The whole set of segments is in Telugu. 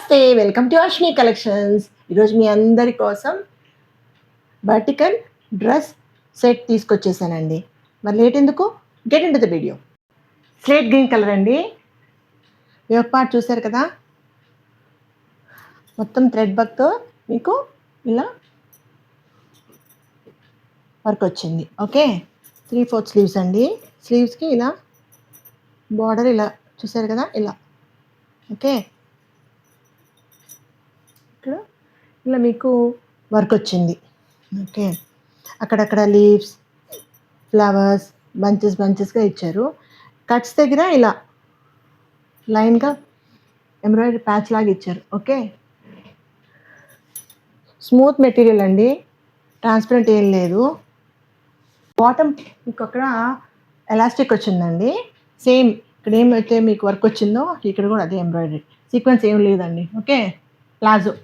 నమస్తే, వెల్కమ్ టు అశ్విని కలెక్షన్స్. ఈరోజు మీ అందరి కోసం వర్టికల్ డ్రెస్ సెట్ తీసుకొచ్చేసానండి. మరి లేట్ ఎందుకు, get in to the video. Slate green colour అండి. యోక్ పార్ట్ చూసారు కదా, మొత్తం థ్రెడ్ వర్క్తో మీకు ఇలా వర్క్ వచ్చింది. ఓకే, 3/4 స్లీవ్స్ అండి. స్లీవ్స్కి ఇలా బార్డర్ ఇలా చూసారు కదా, ఇలా. ఓకే, ఇక్కడ ఇలా మీకు వర్క్ వచ్చింది. ఓకే, అక్కడక్కడ లీవ్స్, ఫ్లవర్స్, బంచెస్గా ఇచ్చారు. కట్స్ దగ్గర ఇలా లైన్గా ఎంబ్రాయిడరీ ప్యాచ్ లాగా ఇచ్చారు. ఓకే, స్మూత్ మెటీరియల్ అండి, ట్రాన్స్పరెంట్ ఏం లేదు. బాటమ్ మీకు అక్కడ ఎలాస్టిక్ వచ్చిందండి. సేమ్ ఇక్కడ ఏమైతే మీకు వర్క్ వచ్చిందో ఇక్కడ కూడా అదే ఎంబ్రాయిడరీ. సీక్వెన్స్ ఏం లేదండి. Okay, palazzo.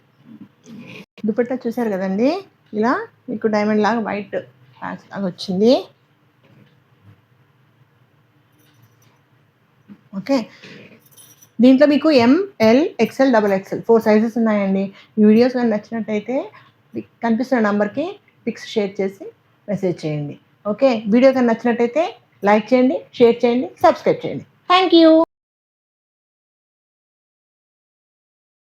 దుపట్టా చూసారు కదండి, ఇలా మీకు డైమండ్ లాగా వైట్ ప్యాచ్ లాగా వచ్చింది. ఓకే, దీంట్లో మీకు ML, XL, XXL 4 సైజెస్ ఉన్నాయండి. ఈ వీడియోస్ కానీ నచ్చినట్టయితే కనిపిస్తున్న నెంబర్కి పిక్స్ షేర్ చేసి మెసేజ్ చేయండి. ఓకే, వీడియో కానీ నచ్చినట్టయితే లైక్ చేయండి, షేర్ చేయండి, సబ్స్క్రైబ్ చేయండి. Thank you.